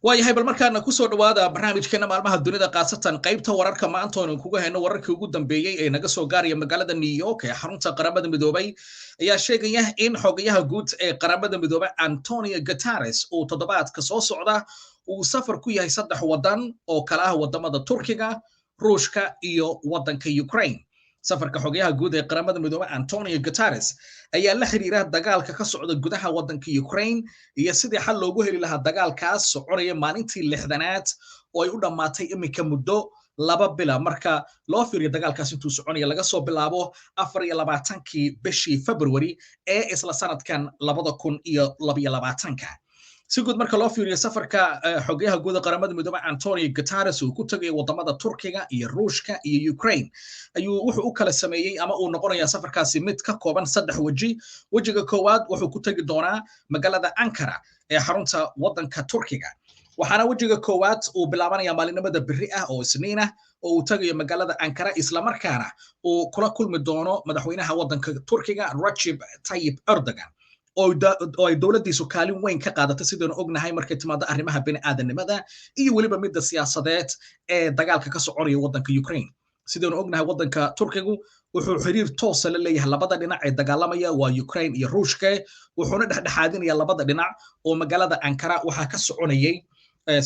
waayahay bal markaana ku soo dhawaada barnaamijkeena maalmaha dunida qaasatan qaybta wararka maanta oonu kuga hayno wararkii ugu dambeeyey ee naga soo gaaraya magaalada New York ee xarunta qaramada midoobay ayaa sheegaya in xogayaha guud ee qaramada midoobay Antonio Guterres uu toddobaadka soo socda uu safar ku yahay 3 wadan oo kala ah wadamada Turkiga, Ruushka iyo wadanka Ukraine. safarka xogayaha guud ee qaramada midoobay Antonio Guterres ayaa la xiriira dagaalka ka socda gudaha wadanka Ukraine iyo sidii xal loogu heli lahaa dagaalkaas soconaya maalintii 6aad oo ay u dhamaatay iminka muddo 2 bil marka loo fiiriyo dagaalkaas intuu soconaya laga soo bilaabo 24kii bishii February ee isla sanadkan 2022. si guud marka loo fiiriyo safarka xogayaha guud ee qaramada midoobay Antonio Guterres uu ku tagay wadamada Turkiga iyo Ruushka iyo Ukraine ayuu wuxuu u kala sameeyay ama uu noqonayaa safarkaasi mid ka kooban 3 waji. wajiga koowaad wuxuu ku tagi doonaa magaalada Ankara ee xarunta wadanka Turkiga, waxaana wajiga koowaad uu bilaabanayaa maalinimada berri ah oo Isniin ah oo uu tagayo magaalada Ankara isla markaana uu kula kulmi doono madaxweynaha wadanka Turkiga Recep Tayyip Erdogan oo ay dawladdiisu kaalin weyn ka qaadatay sidoo ognahay markay timaado arrimaha bini'aadanimada iyo waliba midda siyaasadeed ee dagaalka ka soconaya wadanka Ukraine. sidoo ognahay wadanka Turkigu wuxuu xiriir toos ah la leeyahay labada dhinac ee dagaalamaya waa Ukraine iyo Ruushka, wuxuuna dhexdhexaadinaya labada dhinac oo magaalada Ankara waxa ka soconayay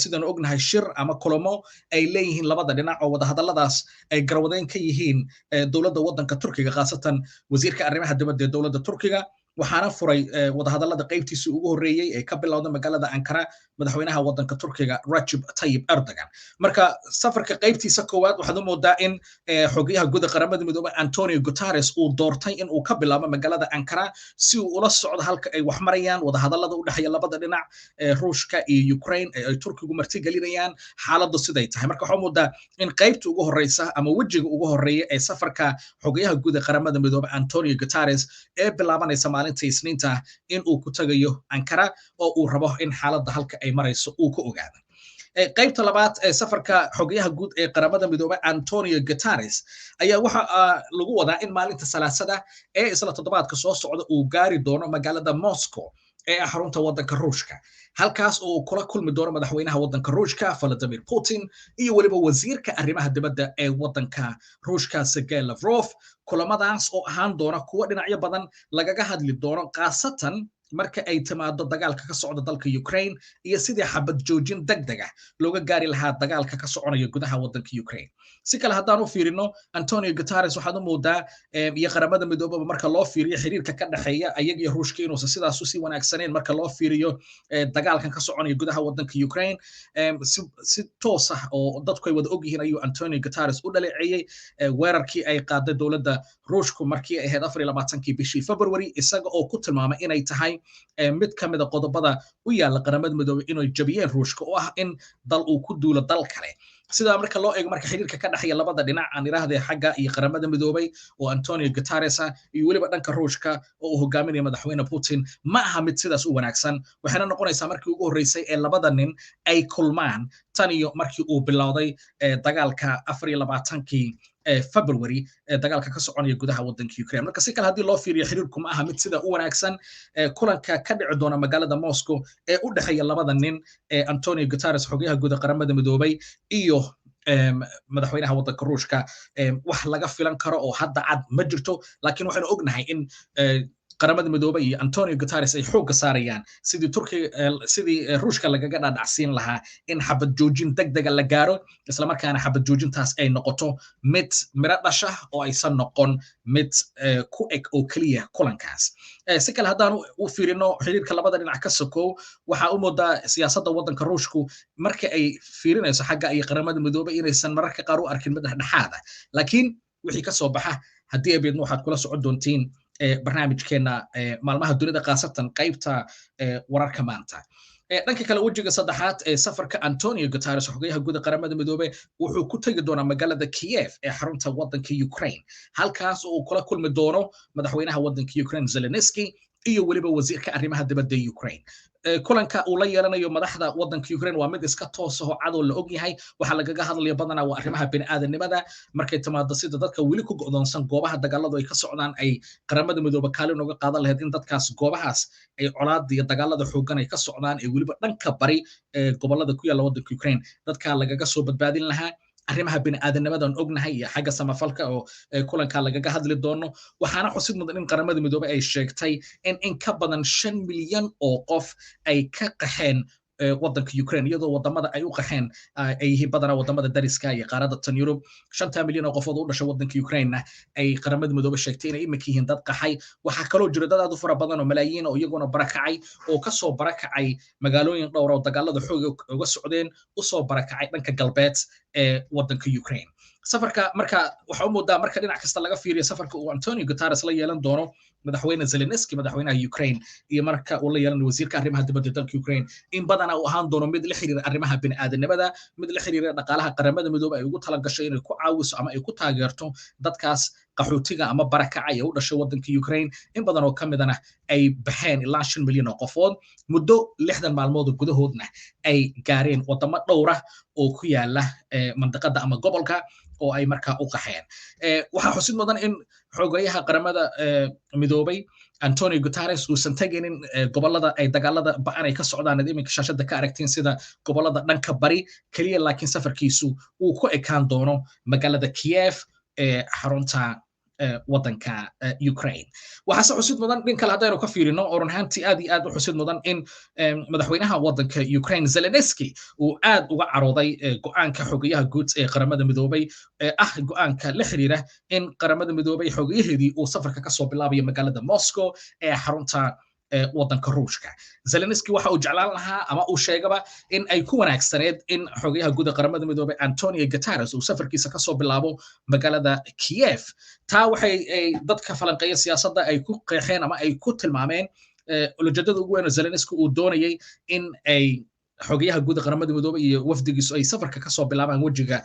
sidoo ognahay shir ama kulamo ay leeyihiin labada dhinac oo wada hadalladaas ay garwadeen ka yihiin dawladda wadanka Turkiga khaasatan wasiirka arrimaha dibadda ee dawladda Turkiga, waxaana furay wada hadallada qaybtiisii ugu horeeyay ee ka bilowday magaalada Ankara madaxweynaha wadanka Turkiga Recep Tayyip Erdogan. marka safarka qaybtiisa koowaad waxaad u moodaa in xogayaha guud ee qaramada midoobay Antonio Guterres uu doortay in uu ka bilaabo magaalada Ankara si uu ula socdo halka ay wax marayaan wada hadallada u dhaxeeya labada dhinac Ruushka iyo Ukraine ay Turkigu martigelinayaan xaaladdu siday tahay. marka waxaa moodaa in qaybta ugu horeysa ama wajiga ugu horeeya ee safarka xogayaha guud ee qaramada midoobay Antonio Guterres ee bilaabanaysa maalinta Isniinta in uu ku tagayo Ankara oo uu rabo in xaaladda halka ay marayso uu ka ogaado. qaybta labaad ee safarka xogayaha guud ee qaramada midoobay Antonio Guterres ayaa waxa lagu wadaa in maalinta Salaasada ee isla toddobaadka soo socda uu gaari doono magaalada Moscow ee xarunta wadanka Ruushka, halkaas oo kula kulmi doono madaxweynaha wadanka Ruushka Vladimir Putin iyo waliba wasiirka arrimaha dibadda ee wadanka Ruushka Sergey Lavrov. kulamadaas oo ahaan doona kuwa dhinacyo badan lagaga hadli doono qaasatan marka ay timaado dagaalka ka socda dalka Ukraine iyo sidii xabad joojin degdeg ah looga gaari lahaa dagaalka ka soconaya gudaha wadanka Ukraine. si kale haddaan u fiirino Antonio Guterres waxaad u moodaa iyo qaramada midoobay marka loo fiiriyo xiriirka ka dhaxeeya ayaga iyo Ruushka inuu sidaas u sii wanaagsaneen marka loo fiiriyo dagaalkan ka soconaya gudaha wadanka Ukraine. si toos ah oo dadku ay wada og yihiin ayuu Antonio Guterres u dhaleeceeyay weerarkii ay qaaday dawladda Ruushku markii ay ahayd 24kii bishii February isaga oo ku tilmaamay inay tahay mid ka mid ah qodobada u yaala qaramada midoobay inay jabiyeen Ruushka oo ah in dal uu ku duulo dal kale. sida marka loo eego marka xiriirka ka dhaxeeya labada dhinac aan iraahday xagga iyo qaramada midoobay oo Antonio Guterres iyo waliba dhanka Ruushka oo uu hogaaminayo madaxweyne Putin ma aha mid sidaas u wanaagsan, waxaana noqonaysaa markii ugu horeysay ee labada nin ay kulmaan tan iyo markii uu bilowday dagaalka 24kii February dagaalka ka soconaya gudaha wadanka Ukraine. marka si kale hadii loo fiiriyo xiriirku ma aha mid sida u wanaagsan. kulanka ka dhici doona magaalada Moscow ee u dhaxeeya labada nin Antonio Guterres xogayaha guud ee qaramada midoobay iyo madaxweynaha wadanka Ruushka wax laga filan karo oo hadda cad ma jirto, laakiin waxaanu ognahay in qaramada midoobay iyo Antonio Guterres ay xoog saarayaan sidii Ruushka lagaga dhaadhacsiin lahaa in xabad joojin degdeg ah la gaaro isla markaana xabad joojintaas ay noqoto mid miro dhasha oo aysan noqon mid ku eg oo kaliya kulankaas. si kale haddaan u fiirino xiriirka labada dhinac ka sokow waxaa u moodaa siyaasadda wadanka Ruushku marka ay fiirinayso xagga iyo qaramada midoobay inaysan mararka qaar u arkin mid dhexdhexaad ah, laakiin wixii ka soo baxa haddii ay beedno waxaad kula socon doontiin barnaamijkeena maalmaha dunida qaasatan qaybta wararka maanta. dhanka kale wajiga saddexaad ee safarka Antonio Guterres xogayaha guud ee qaramada midoobay wuxuu ku tagi doonaa magaalada Kiev ee xarunta wadanka Ukraine, halkaas oo uu kula kulmi doono madaxweynaha wadanka Ukraine Zelensky iyo waliba wasiirka arrimaha dibadda Ukraine. kulanka uu la yeelanayo madaxda waddanka Ukraine waa mid iska toos ah oo cad oo la og yahay waxa lagaga hadlayo badanaa waa arrimaha bini'aadanimada markay timaado sida dadka weli ku go'doonsan goobaha dagaaladu ay ka socdaan ay qaramada midooba kaalin uga qaadan lahayd in dadkaas goobahaas ay colaad iyo dagaalada xooggan ay ka socdaan ee weliba dhanka bari ee gobolada ku yaala waddanka Ukraine dadka lagaga soo badbaadin lahaa arrimaha bini'aadanimadan ognahay iyo xagga samafalka oo kulanka lagaga hadli doono waxaana xusid mudan in qaramada midoobay ay sheegtay in ka badan 5 milyan oo qof ay ka qaxeen waddanka Ukraine iyadoo wadamada ay u qaxeen ay yihiin badanaa wadamada dariska iyo qaaradda tan Yurub 5 milyan oo qof oo u dhashay waddanka Ukraine ay qaramada midoobay sheegtay inay imika yihiin dad qaxay waxa kaloo jira dad aad u fara badan oo malaayiin oo iyaguna barakacay oo ka soo barakacay magaalooyin dhowr oo dagaalada xoog uga socdeen u soo barakacay dhanka galbeed ee waddanka Ukraine safarka marka waxa uu moodaa marka dhinac kasta laga fiiriyo safarka uu Antonio Guterres la yeelan doono madaxweyne Zelensky madaxweynaha Ukraine iyo marka uu la yeelan wasiirka arrimaha dibadda dalka Ukraine in badan uu ahaan doono mid la xiriira arrimaha bini'aadanimada mid la xiriira dhaqaalaha qaramada midoobay ay ugu tala gashay inay ku caawiso ama ay ku taageerto dadkaas qaxootiga ama barakacay u dhashay waddanka Ukraine in badan oo kamidana ay baxeen ilaa 5 milyan oo qofood muddo 60 maalmood gudahoodna ay gaareen wadamo dhowr ah oo ku yaala mandaqada ama gobolka oo ay markaa u qaxeen waxa xusid mudan in xogayaha qaramada midoobay Antonio Guterres uusan taginin gobolada ay dagaalada ba'an ay ka socdaan iminka shaashada ka aragtiin sida gobolada dhanka bari kaliya laakiin safarkiisu uu ku ekaan doono magaalada Kiev ee xarunta waddanka Ukraine waxaase xusid mudan dhin kale haddaynu ka fiirino oran ahaantii aad iyo aad u xusid mudan in madaxweynaha waddanka Ukraine Zelensky uu aad uga carooday go'aanka xogayaha guud ee qaramada midoobay go'aanka la xiriira in qaramada midoobay xogayaheedii uu safarka ka soo bilaabayo magaalada Moscow ee xarunta waddanka Ruushka Zelensky waxa uu jeclaan lahaa ama uu sheegaba in ay ku wanaagsaneed in xogayaha guud ee qaramada midoobay Antonio Guterres uu safarkiisa ka soo bilaabo magaalada Kiev taa waxay dadka falanqeeya siyaasadda ay ku qeexeen ama ay ku tilmaameen ujeedada ugu weyn ee Zelensky uu doonayay in ay xogayaha guud ee qaramada midoobay iyo wafdigiisu ay safarka ka soo bilaabaan wajiga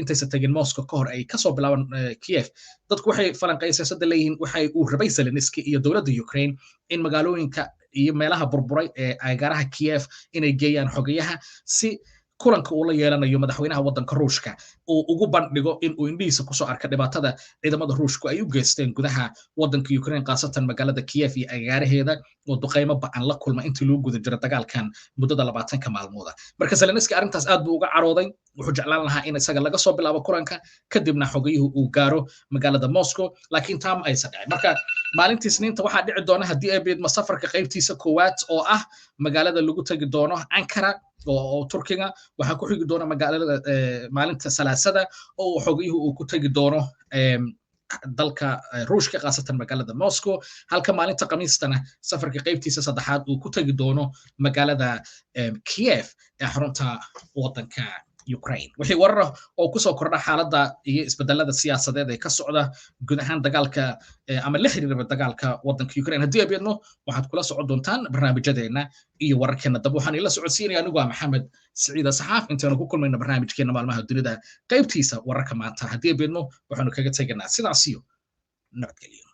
intaysan tagin Moscow ka hor ay ka soo bilaabaan Kiev dadku waxay falanqeeya siyaasadda leeyihiin waxay uu rabay Zelensky iyo dowladda Ukraine in magaalooyinka iyo meelaha burburay ee agagaaraha Kiev inay geeyaan xogayaha si kulanka uu la yeelanayo madaxweynaha waddanka Ruushka uu ugu bandhigo in uu indhihiisa ku soo arka dhibaatada ciidamada Ruushku ay u geysteen gudaha waddanka Ukraine qaasatan magaalada Kiev iyo agagaaraheeda oo duqeymo ba'an la kulma intii lagu guda jiro dagaalkan muddada 20 maalmood marka Zelensky arrintaas aad buu uga carooday wuxuu jeclaan lahaa in isaga laga soo bilaabo kulanka kadibna xogayuhu uu gaaro magaalada Moscow laakiin taam aysan dhicin marka maalintii Isniinta waxaa dhici doona haddii ay beedma safarka qaybtiisa koowaad oo ah magaalada lagu tagi doono Ankara oo Turkiga waxa ku xigi doona magaalada maalinta Salaasada oo xogayuhu uu ku tagi doono dalka Ruushka qaasatan magaalada Moscow halka maalinta Khamiistana safarka qaybtiisa saddexaad uu ku tagi doono magaalada Kiev ee xarunta waddanka Ukraine wixii warar oo ku soo kordha xaaladda iyo isbedelada siyaasadeed ee ka socda guud ahaan dagaalka ama la xiriira dagaalka waddanka Ukraine haddii ay beedno waxaad kula socon doontaan barnaamijyadeena iyo wararkeena dab waxaan ila socodsiinaya anigu waa Maxamed Siciid Saxaaf intaanu ku kulmayna barnaamijkeena maalmaha dunida qaybtiisa wararka maanta haddii ay beedno waxaanu kaga tegaynaa sidaas iyo nabadgelyo